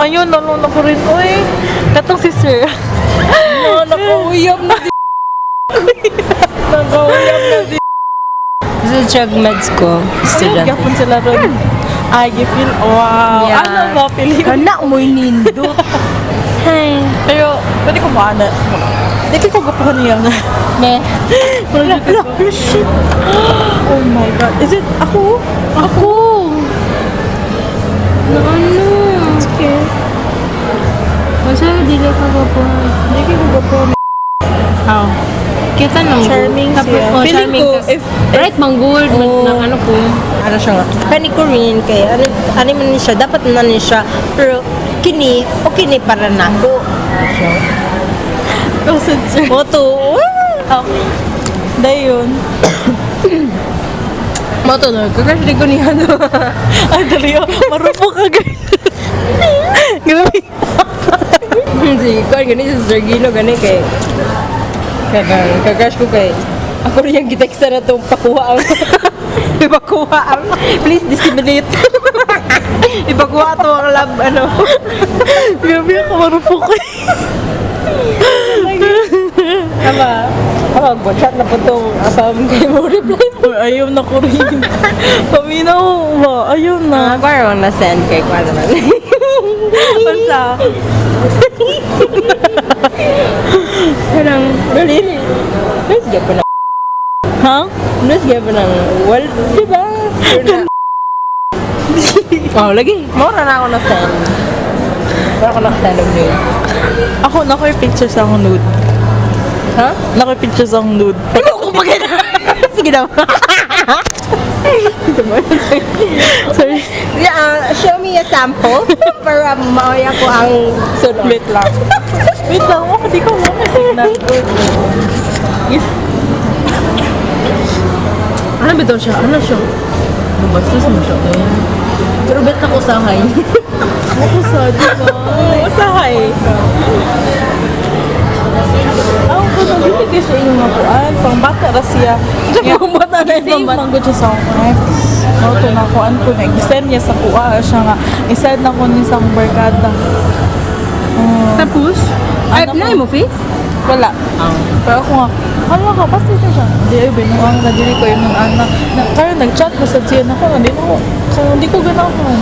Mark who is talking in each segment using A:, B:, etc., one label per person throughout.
A: ayun, nalun ako rin. Uy, katong si sir.
B: No, nakauyab na si nakauyab na si Sa chug meds ko,
A: Ayun,
B: student.
A: gapon sila ron. Ay, you feel, wow.
B: Yeah.
A: Ano ba, Pili?
B: Kana mo'y nindot. Hey.
A: Pero, pwede ko maana. Hindi ko gapuhan niya nga.
B: Ne.
A: Shit. Oh my God. Is it ako?
B: Ako. Na ano?
A: Okay.
B: Masa dili ka po.
A: Hindi ko gapuhan.
B: How? Kita nang
A: Charming siya.
B: Oh,
A: Feeling
B: charming
A: ko,
B: ka.
A: if
B: Right, manggod. Na ano ko. Ano siya nga? Kani ko rin kay ano man ni siya. Dapat na ni siya. Pero kini, okay ni para nako.
A: Kasad, sir.
B: Moto.
A: Okay. Dayon.
B: Moto na. Kakash di ko ni ano.
A: Ay, dali oh. Marupok ka, guys. Grabe.
B: Si Kwan, gani si Sergino, gani kay kagash ko kay ako rin yung giteksta na itong pakuha ang ipakuha ang please disseminate ipakuha ito ang lab ano
A: Grabe ako, marupok ka.
B: ama mag-chat na po itong asam kay mo reply
A: Uy, ayaw na ko rin. Paminaw ba? Ayaw na.
B: parang na-send kay Kwan naman
A: Pansa.
B: parang really let's get pa na
A: Ha?
B: let's get pa ng well diba oh lagi mura na ako na-send mura ako na-send ng news
A: Ako, nakoy pictures akong nude.
B: ha?
A: Nakoy pictures akong nude.
B: Ano ko maganda? Sige daw.
A: Sorry.
B: Yeah, show me a sample para mauya ko ang sunod.
A: Wait lang. Wait lang. Oh, di ko mo signal ko. Yes.
B: Ano ba daw siya? Ano siya? Bastos mo siya. Pero bet ako sahay.
A: Ako sa, di ba?
B: Sahay.
A: Ako ko nang bibigay siya yung mga kuan. Pang bata ra siya.
B: Pang bata na yung
A: Same
B: pang bata.
A: man gud siya sa akong no, to na kuan ko na. Gisend niya sa kuha siya nga. Isend na ko ni sa akong barkada.
B: Tapos? Ay,
A: Ano
B: pinay
A: ko?
B: mo face?
A: Wala. Pero ako nga, hala ka, pastis na siya. Hindi, ay, binuang na dili ko yung anak. Kaya nag-chat ko sa siya na ko, hindi ko ganahan.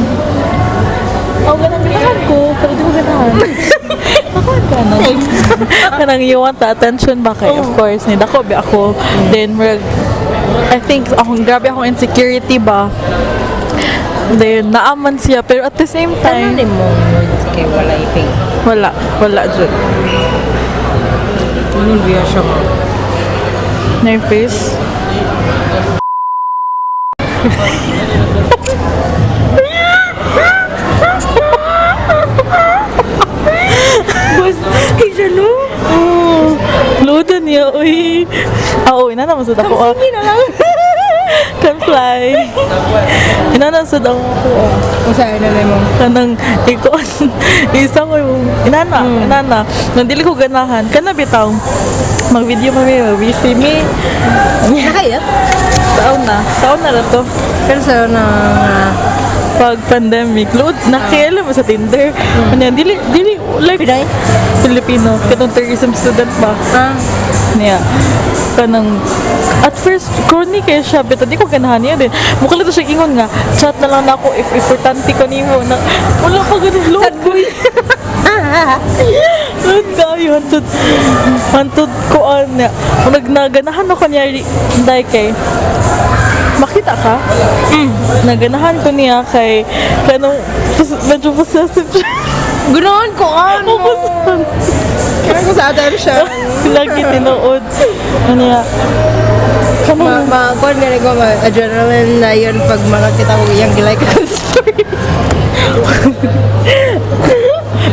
A: Ako ganahan ko, pero di ko ganahan. Ako ganahan. Kanang you want the attention ba kay, of course, need ako, be ako. Then, I think, grabe akong insecurity ba. Then, naaman siya, pero at the same
B: Ano
A: time,
B: ni mo? Kaya wala i-face.
A: wala dyan.
B: Ano biya siya ko?
A: Na yung face.
B: Bastos kay siya, no?
A: Oh, loadan niya, uy. Oo, inanamasod ako.
B: Sige na lang.
A: Can fly. Inanamasod ako.
B: Kung saan na mo?
A: Kanang, isa ko yung, inana. Nandili ko ganahan. Kana bitaw. Mag-video kami, mag-VC me.
B: Nakayat?
A: Saon na to.
B: Pero sa na...
A: Pag pandemic, load, nakialam mo sa Tinder. Kanya, dili, like,
B: Pinay?
A: Filipino. Kanang tourism student ba? Niya. Kanang, at first, corny kaya siya, pero di ko ganahan niya din. Mukha lang siya ingon nga, chat na lang ako if importante ko niyo na, wala ka ganun, load ko load kayo, hantod ko niya. Kung nagganahan ako niya, dahil kay, makita ka? Naganahan ko niya kay, kanong, medyo possessive siya.
B: Ganoon ko ano? Kaya ko sa atin siya.
A: Lagi tinuod. Ano niya? Kanong,
B: Kuhan nga rin ko, adrenaline na yun pag makakita ko yung gilay ka story.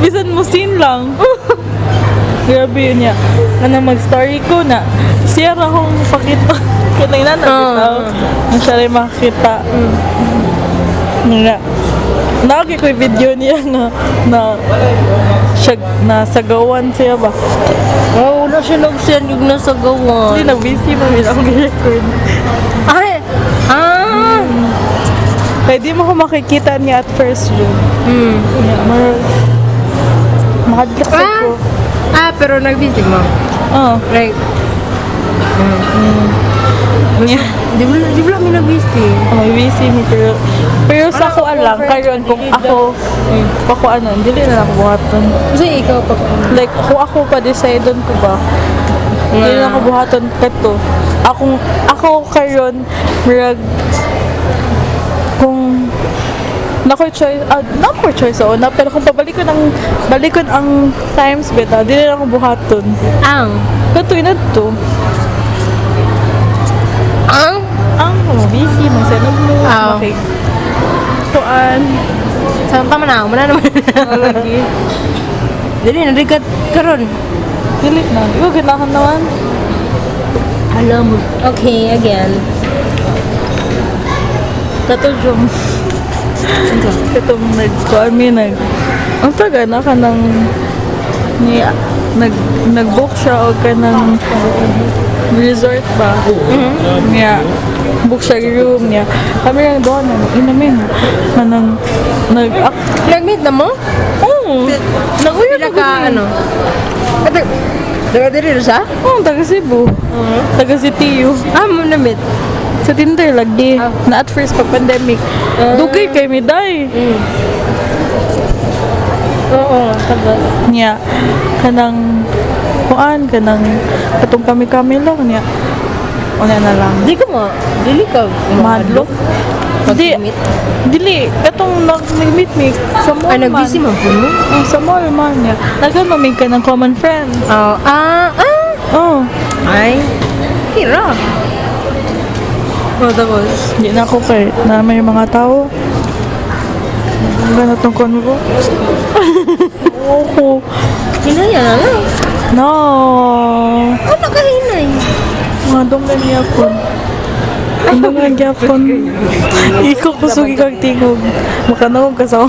A: bisan mo scene lang. Grabe yun niya. Ano mag-story ko na, siya na akong pakita. Kanay na bitaw. Na siya rin makita. Nga. Nakaki ko yung video niya siya, nasagawan siya ba?
B: Oo, wala siya nag-send yung nasa gawan.
A: Hindi, nag-busy pa rin ako record.
B: Ay!
A: Kaya di mo ko makikita niya at first yun.
B: Hmm.
A: Yeah,
B: pero nag-busy mo.
A: Oh.
B: Like,
A: Yeah.
B: di ba kami nag-busy?
A: May busy mi pero sa ako alam karon kung ako ano dili na ako buhaton.
B: Kasi ikaw pa.
A: Like kung ako pa decide ko ba dili na ako buhaton kato. Ako karon murag kung nakoy choice not for choice na pero kung balikon ang times beta dili na ako buhaton.
B: Ang?
A: Kato ina to. Ang busy magsanog mo.
B: Ah.
A: Okay. Kuan.
B: Saan pa man ako? Wala naman.
A: Lagi.
B: Dili, narigat karon.
A: Dili na. Ikaw ganahan naman.
B: Alam mo. Okay, again.
A: Katulong. Katong nag-kuan mi ang taga na ka ng nag-book siya o ka ng resort ba? Niya. Book siya room niya. Kami lang doon inamin. Kanang
B: Nag-meet na mo?
A: Oo. Nag-uya
B: Pila ka, ano? Daga-diri rin siya?
A: Oo, taga Cebu. Taga Sitiyo.
B: Mo na-meet.
A: Sa Tinder lagi. Na at first pag pandemic. Dugay kay mi day.
B: Oo, taga.
A: Niya. Kanang kuan kanang katong kami lang niya. Una na lang.
B: Di ka mo. Dili ka.
A: Madlok. Di,
B: Pag-meet.
A: dili. Katong nag-meet me sa mall
B: Ay, nag-busy
A: man.
B: man po mo?
A: Sa mall man niya. Nagkamamig ka ng common friends.
B: Oh. Ay. Kira. Tapos?
A: Hindi na ako kay na may mga tao. Ganito tong convo. Oo.
B: Hinaya na lang.
A: No.
B: Ano ka hinay?
A: Mga dunggan niya po. Ang dunggan niya po. Ikaw kusog ikang tingog. Makanawag ka sa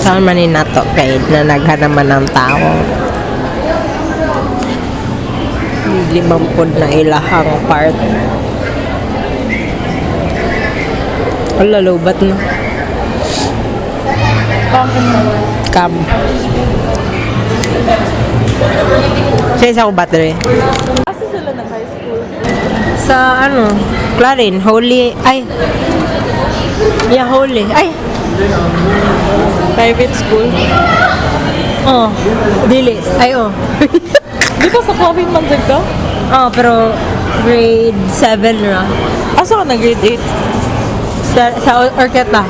B: Saan man ni nato kay na naghanaman ng tao? Limampod na ilahang part. Wala, lobat na. Cam. Sa isa ko battery.
A: Kasi sila ng high school.
B: Sa ano, Clarin, Holy, ay. Yeah, Holy. Ay.
A: Private school.
B: Oh, dili. Ay, oh.
A: Di ka sa Clavin man dyan ka?
B: Oh, pero grade 7 na.
A: Asa ka na grade 8?
B: Sa orketa.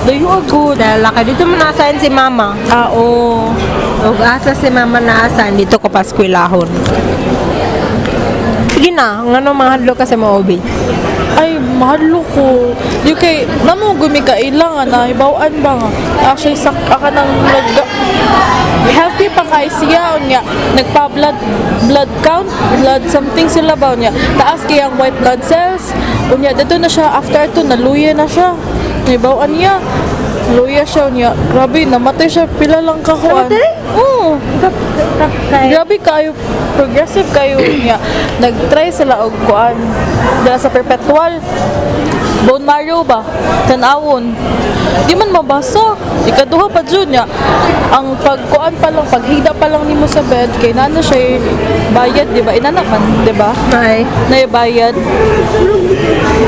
A: Do you are good?
B: Dahil laki dito mo na-assign si mama.
A: Oo.
B: Ug asa si mama na-assign dito ko pa eskwelahon. Sige na, ngano mahadlo ka sa maobi.
A: Ay, mahalo ko. Di kay, namo gumi ka ilangan na, ibawaan ba nga? Actually, ka nang healthy pa kay siya, niya, blood count, blood something sila ba, niya, taas kayang white blood cells, unya, dito na siya, after ito, naluya na siya, ibawaan niya, luya siya, niya, grabe, namatay siya, pila lang kakuan.
B: Namatay?
A: Oo. Grabe kayo, progressive kayo niya. Nag-try sila og kuan dala sa perpetual bone marrow ba tanawon di man mabasa ikaduha pa jud niya ang pagkuan pa lang paghida pa lang nimo sa bed kay nana siya bayad di ba inanak man di ba
B: Ay.
A: na bayad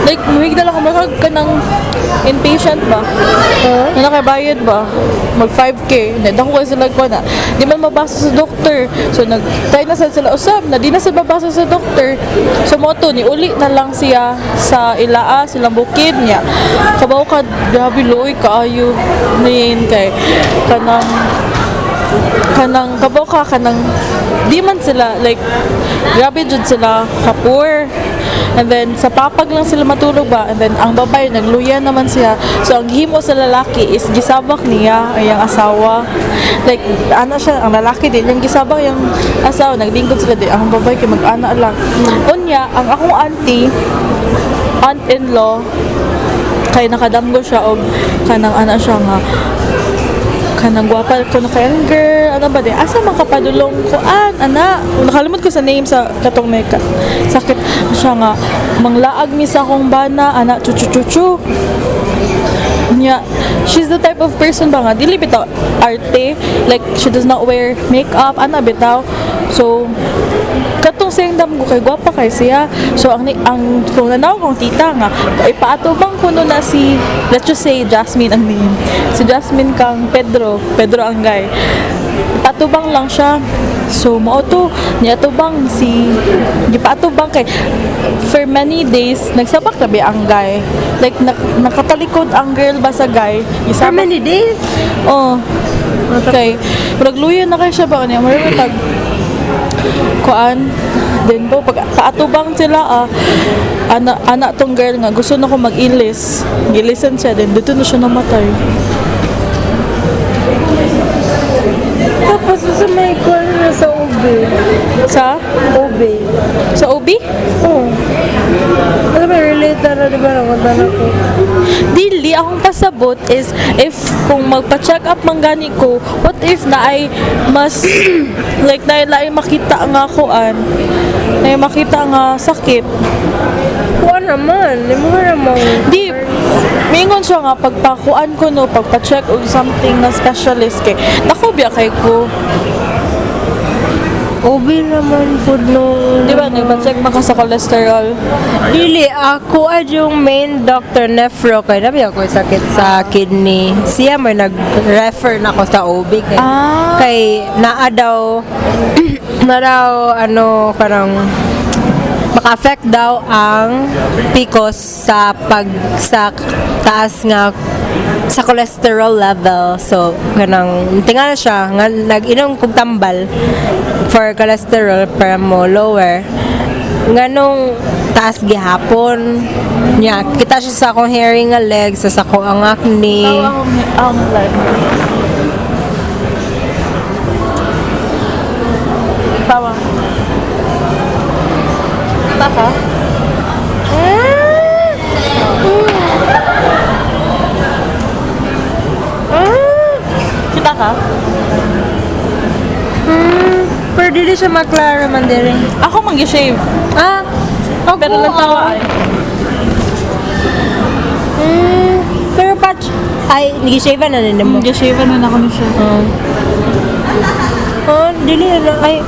A: like muhigda lang kamagag ka ng inpatient ba na nakabayad ba mag 5k na dako kasi sila ko na di man mabasa sa doktor so nag-try na sila usab na di na sila mabasa sa doktor so moto ni uli na lang siya sa ilaa silang bukid niya kabaw ka grabe loy kaayo nin kay kanang kabaw ka kanang di man sila like grabe jud sila kapur and then sa papag lang sila matulog ba and then ang babae nagluya naman siya so ang himo sa lalaki is gisabak niya ay ang asawa like ana siya ang lalaki din yung gisabak yung asawa naglingkod sila din ang babae kay mag-ana lang unya ang akong aunt-in-law kay nakadamgo siya og kanang ana siya nga kanang gwapa ko na kay girl ano ba din asa man kapadulong ko ana nakalimot ko sa name sa katong may sakit siya nga manglaag mi sa akong bana ana chuchu Yeah, she's the type of person ba nga, dili bitaw arte, like she does not wear makeup, ana bitaw. So, katong singdam ko kay gwapa kay siya. So, ang kung nanaw kong tita nga, ipaatubang ko no na si, let's just say, Jasmine ang name. Si Jasmine kang Pedro ang guy. Patubang lang siya. So, mao to, niatubang si, gipaatubang kay, for many days, nagsabak na ba ang guy. Like, nakatalikod ang girl ba sa guy.
B: For many days?
A: Oh. Okay. Nagluyan na kayo siya ba? Ano, maritag kuan din po pag paatubang sila ana tong girl nga gusto na ko mag-ilis gilisan siya din dito na siya namatay.
B: Tapos sa may kuwan na sa OB.
A: Sa
B: OB.
A: OB?
B: Oo. Ano ba, relate na diba na ko?
A: Dili akong pasabot is if kung magpa-check up man gani ko, what if na ay mas like na ay makita nga kuan na ay makita nga sakit.
B: Kuwan naman. Di mo naman.
A: Di, mingon siya nga, pagpakuan ko no, pagpa-check o something na specialist kay, naku biya kay ko.
B: OB naman po no.
A: Di ba, nagpa-check maka sa cholesterol.
B: Dili, ako yung main doctor nephro kay nabi ako sakit sa kidney. Siya may nag-refer na ako sa OB kay, kay naa daw na daw karang maka-affect daw ang PCOS sa taas nga sa cholesterol level. So, ganang tingala siya nga nag-inom kog tambal for cholesterol para mo lower. Nganong taas gihapon niya. Kita siya sa akong hairy nga legs, sa ako ang acne.
A: Ang like. Tawa. Taka? Kita ka?
B: Pero dili siya maklara man diri.
A: Ako mag-shave.
B: Ako,
A: Pero lang tawa ay.
B: Pero patch, ay, nag-shave na din mo.
A: Mag-shave na ako ni siya.
B: Dili na, ay,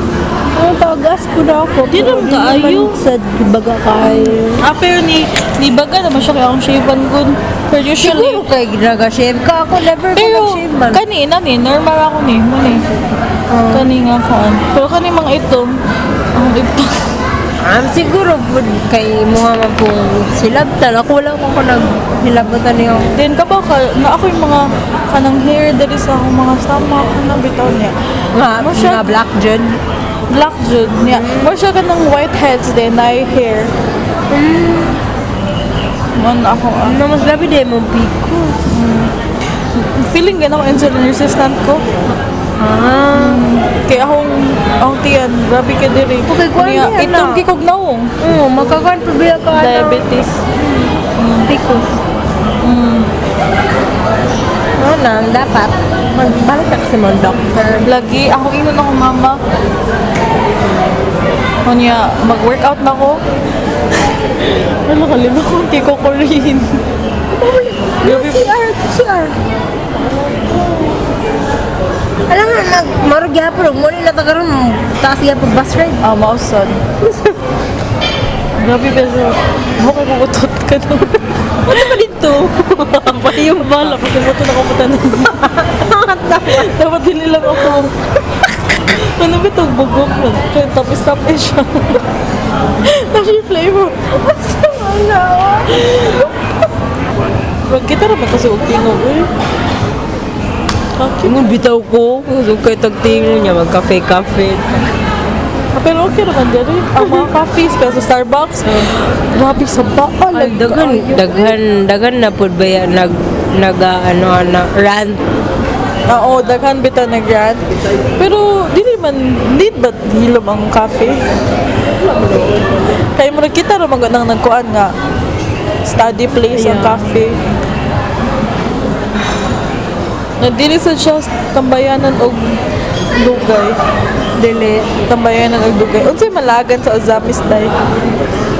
B: tagas ko na ako.
A: Di naman kaayo.
B: Sa baga kayo.
A: Pero ni baga naman siya kaya akong shavean good. Pero usually,
B: Siguro kay nag-shave ka. Ako never ko
A: pero
B: nag-shave man.
A: kanina ni, normal ako ni, muni. Kani nga kaan. Pero kani mga itom, ang itom.
B: Siguro po kay mga man po silabtan. Ako wala ko naghilabtan niyo.
A: Then kapag na ako yung mga kanang hair dali sa akong mga stomach na bitaw niya.
B: Mga black jud.
A: Black jud niya. More siya kanang whiteheads din na hair. Man ako
B: Mas grabe din mong piko.
A: feeling ganun ako insulin resistant ko. Kaya akong tiyan, grabe ka diri.
B: Okay, kuwan
A: Niya,
B: niya
A: itong
B: na.
A: kikog naong.
B: Makakan pa biya ka.
A: Diabetes.
B: Picos. Nang dapat magbalik ka sa mga doctor.
A: Lagi, ako inon ako mama. Niya, mag-workout na ko. Ano kalima ko, hindi ko kurin.
B: CR. Alam mo, marag yapon, muli na tagaroon, taas yapon bus ride.
A: Mausad. Grabe pero, ako kukutot ka na. Ano ba dito? Pati yung bala, kasi mo ito nakaputan na. Dapat dili lang ako. Ano ba itong bugok na? Kaya tapos siya. Tapos yung flavor. Masama. Wag kita naman kasi ugtingog eh.
B: Nung bitaw ko, so kay tagtingin niya, mag-cafe-cafe.
A: Pero okay naman din eh. Ang mga cafes, kaya sa Starbucks, grabe sa baal.
B: Ay, dagan na po ba yan, rant.
A: Oo, daghan bita nag-rant. Pero, di naman, need ba hilom ang cafe? Kaya mo kita naman nang nagkuhan nga, study place ang cafe. Dili sa siya tambayanan og dugay. Dili tambayanan og dugay. Unsay malagan sa Ozamis day?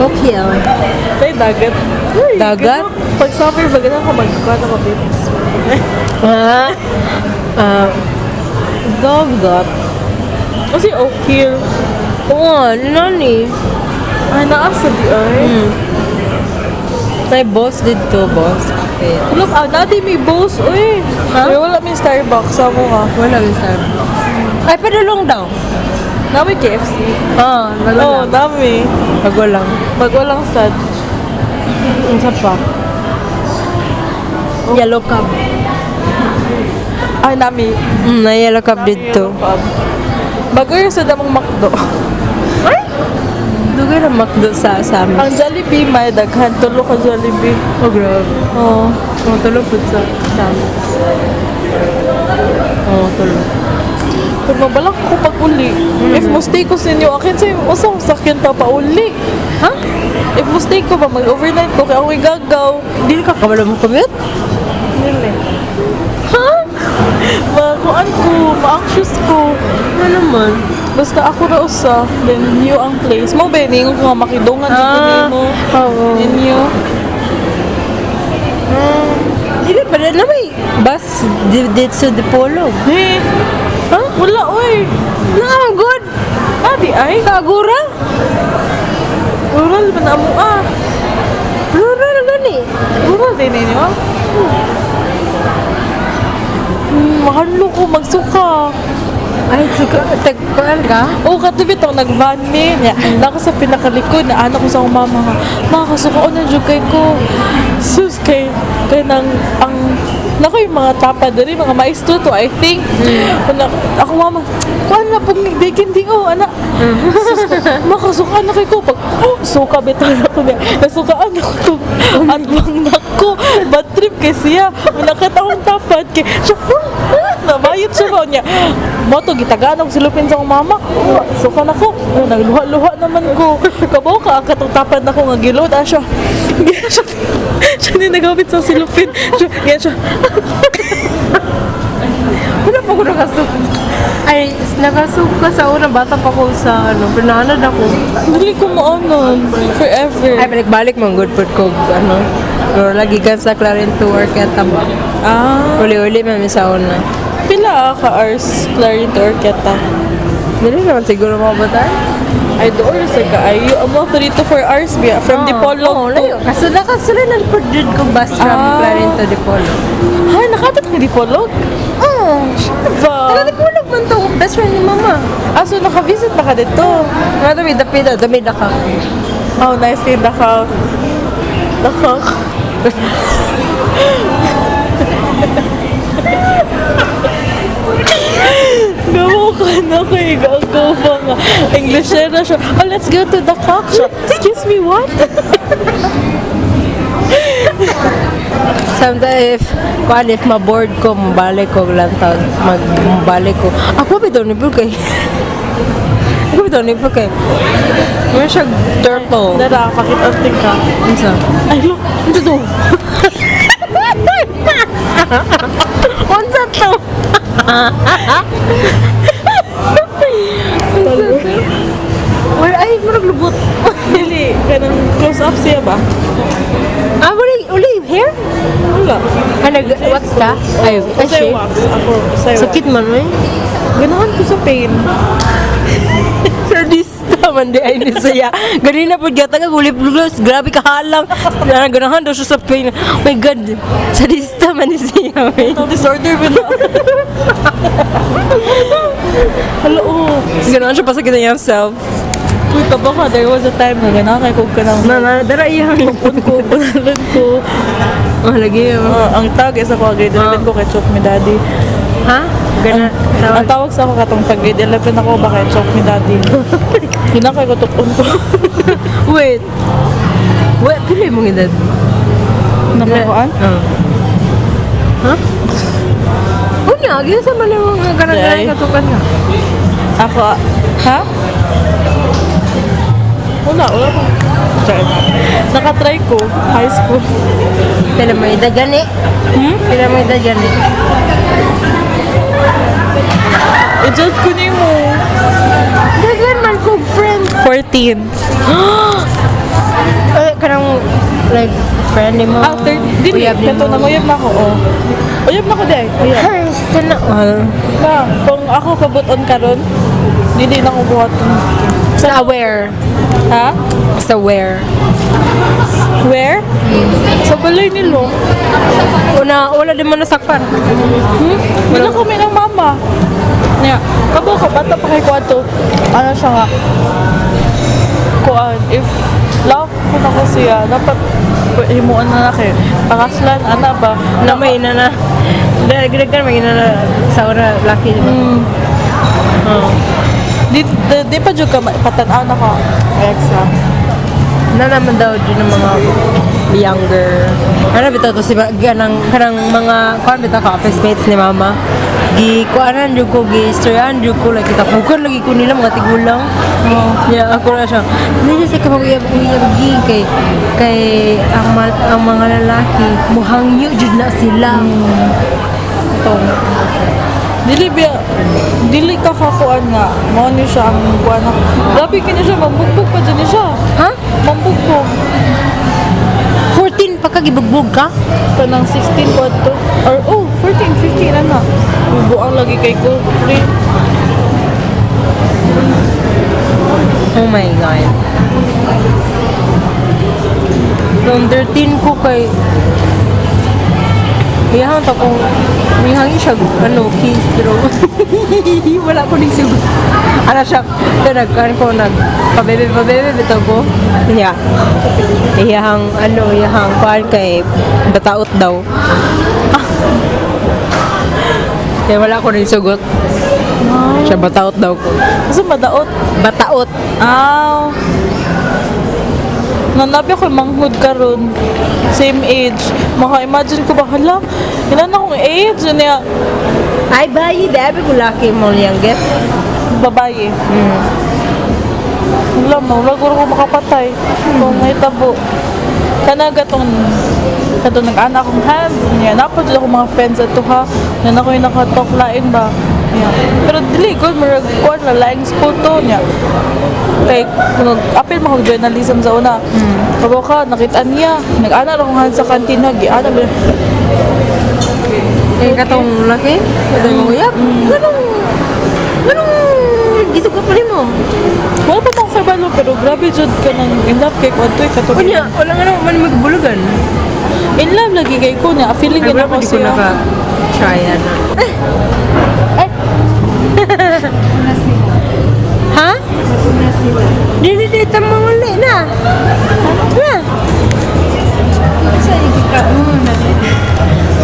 B: Okay.
A: Kay dagat.
B: Dagat?
A: Pag summer ba ganun ako magkuhan ako babies.
B: Ha? Dagat.
A: Kasi okay.
B: Oo, nani?
A: Ay, naasa di ay.
B: May boss dito, boss. Okay.
A: Look, dati may boss. Uy.
B: Ha?
A: Pero wala may Starbucks. Samo ka.
B: Wala yung Starbucks. Ay, padulong daw.
A: Dami KFC.
B: Wala
A: Oo,
B: lang.
A: dami.
B: Pag walang.
A: Pag walang sad.
B: Ang pa. Yellow cab.
A: Ay, dami.
B: Na yellow cab dito.
A: Bago yung sa damang McDo.
B: Ay? Dugay na McDo sa amin.
A: Ang Jollibee, may daghan. Tulo ka Jollibee.
B: Oh, grabe.
A: Oo.
B: Oh, tulog po sa amin. Oh, tulog.
A: Kung mabalak ko pag uli. If mo stay ko sa inyo, akin sa'yo, usang sakyan pa pa uli.
B: Ha?
A: If mo stay ko ba, mag-overnight ko, kaya ako'y gagaw.
B: Hindi ka kabalo mo commute?
A: Nili.
B: Ha?
A: Makuan ko, ma-anxious ko.
B: Ano naman?
A: Basta ako na usa, then new ang place. Mo ba, ningon ko nga makidungan dito mo.
B: Oo.
A: Inyo.
B: Hindi pa rin na may bus dito sa Dipolo.
A: Eh,
B: Ha?
A: wala, oy.
B: Na, good.
A: Adi ay.
B: Kagura?
A: Rural ba na mo
B: Rural na gani.
A: Rural din ninyo? Mahalo ko, magsuka.
B: Ay, tagkuan ka?
A: Oo, katabi itong nag-van ni. Nako sa pinakalikod, na anak ko sa akong mama nga. Makakasuko na dyan kay ko. Sus, kay nang, nako yung mga tapa dali, mga maestro to, I think. Ako mama, kuhan na pong nagdikin di ko, anak. Sus, makasuka na kay ko. Pag, suka betal ako niya. Nasukaan ako to. Anbang nako. Bad trip kay siya. Nakatawang tapad kay, siya, nabayot siya ba niya. Moto, gitagaan ako silupin sa akong mama. Suka na ko. Nagluha-luha naman ko. Kabaw ka, ang katutapad na ko nga gilod. Siya, siya din nagawit sa silupin. Siya.
B: Wala pa ko nakasuk. Ay, nakasuk ka sa unang bata pa ko sa pinanad ako.
A: Hindi ko maanon. Forever.
B: Ay, balik-balik mong good food ko, Pero lagi ka sa Clarinto or kaya taba. Uli-uli mami sa una.
A: Pila ka hours Clarinto or Keta?
B: Dili naman siguro mga bata.
A: Ay, doon sa kaayo. Amo, 3 to 4 hours biya. From Dipolo
B: Oo, layo. Kasunod na po dyan ko bus from Clarinto, Dipolo.
A: Ay, nakatat ka Dipolo?
B: Taga
A: Ba?
B: Dipolo man to. Best friend ni mama.
A: So naka-visit na ka dito?
B: Dami na ka.
A: Oh, nice kay Daka. Gawa ka na kay gagaw pa nga. English na siya. Oh, let's go to the cock shop. Excuse me, what?
B: Sometimes, if ma-board ko, mabalik ko lang taon. Mabalik ko. Ako ba doon nipul kay? Meron siya turtle.
A: Dara, pakit-anting ka.
B: Ano
A: Ay, look. Ito to.
B: Unsa to? Wala ay maglubot.
A: Dili, kanang close up siya ba?
B: Uli here?
A: Wala.
B: What's that? Ay,
A: Say wax. Ako, say wax.
B: sakit man eh.
A: Ganahan ko sa pain.
B: Sadista man di ay ni siya. Ganina po gyata ka gulip-gulip. Grabe ka halang. Ganahan daw siya sa pain. Oh my God. Sadista man ni siya.
A: Mental disorder ba na? Hello, oh.
B: Ganahan siya pasakitan niya himself.
A: Uy, taba ka. There was a time na ganahan kay kog ka ng
B: Dara iya.
A: pun ko, punalan ko.
B: Oh, lagi.
A: Ang tag isa ko, grade 11 ko kay Chok Mi Daddy.
B: Ha? Gana.
A: Ang tawag sa ako katong pag grade 11 ako ba kay Chok Mi Daddy. Hinakay ko tukon ko.
B: Wait. Pili mong edad?
A: Nakakuan?
B: Ha? Una, gina sa man yung
A: Day.
B: ganang katukan nga.
A: Ako, ha? Wala pa. Sorry. Nakatry ko, high school.
B: Pila mo edad gani? Pila mo edad gani?
A: I-judge ko ni mo.
B: Dagan man kong friend.
A: 14.
B: Kanang, like, friend mo.
A: After, dili,
B: uyab ni
A: kato
B: mo.
A: nang uyab na ako, oh. Uyab na ako, day. Uyab.
B: Ay, sana all.
A: Na, kung ako kabuton karon, dili na ko buhat.
B: Sa aware.
A: Ha?
B: Sa where.
A: Where? Sa balay nilo.
B: Wala din mo nasakpan.
A: Wala kami ng mama. Niya, kabo ka, bata pa kay Kwato. Ano siya nga? Kuan, if love ko na ko siya, dapat himuan na naki. Pakaslan, ana ba?
B: Na may ina na. Dagdag ka may ina na sa ora laki. Di ba? Oh.
A: Di pa dyan ka patanaw na ka. Exa.
B: Na naman daw din ng mga younger. Ano bitaw to si kanang mga kuan bitaw ka office mates ni mama. Gi kuanan jud ko gi storyan jud ko like kita pukan lagi ko nila mga tigulang. Oh, ya ako na siya. Hindi siya ka mag-uyab gi kay ang mga lalaki muhangyo jud na sila.
A: Dili ka kakuan nga. Mao ni siya ang kuan na. Grabe kini siya, mambugbog pa dyan ni siya.
B: Ha?
A: Mambugbog.
B: 14 pa ka gibugbog ka?
A: Kanang 16 ko to. Or 14, 15 na. Bubuang lagi kay ko.
B: Oh my god. Noong 13 ko kay Iyahan pa kung ihangin siya, kiss, pero wala ko ning sugot. Ano siya, pabebe, bitaw ko. Yeah. Iyahang paan kay bataot daw. Kaya wala ko ning sugot. Siya bataot daw ko.
A: Kasi madaot.
B: Bataot.
A: Nanabi ako manghud karon, same age. Maka-imagine ko ba, hala, ilan akong age? Niya,
B: Ay, bayi, dabi ko laki mo youngest.
A: babae. Wala mo, wala ko makapatay. Kung may tabo. Kanaga tong nag-anak akong hands. Niya, napad ako mga friends ato ha. Yan ako yung nakatalk lain ba. Niya. Pero dili, good, marag kuwan, lalaing school to niya. Kay, apil mo kong journalism sa una. Kabo ka, nakita niya. Nag-anak akong hands sa kantin ha. Giana ba?
B: Eh, katong laki? Katong mo uyab? Ganong gisog ka pa rin mo?
A: Wala pa akong kabalo, pero grabe jud ka nang in love kay Kwanto.
B: Kunya, wala nga naman magbulugan.
A: In love lagi kay ko niya. Feeling
B: Ay,
A: gina
B: wala
A: ko
B: pa di ko
A: siya.
B: naka-try na.
A: Ay,
B: Ha? Dili tamo uli na. Na. Sa ikikaon na.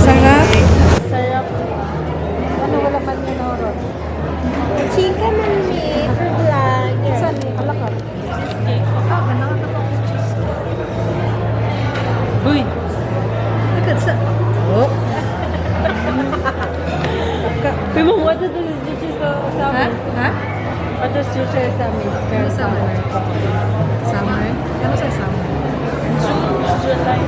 B: Sarap.
A: sayap. Ano wala man yun oron?
B: Chika man mi for vlog.
A: Saan ni? Alakar.
B: Uy. Dekat sa. Oh. Pimo mo ato dito sa amin. Ha? Ato dito sa amin. Summer. Summer? Ano sa summer?
A: July.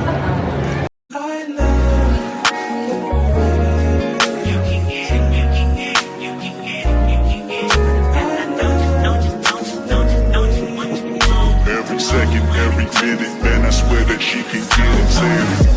C: Every second, every minute, man, I swear that she can get it.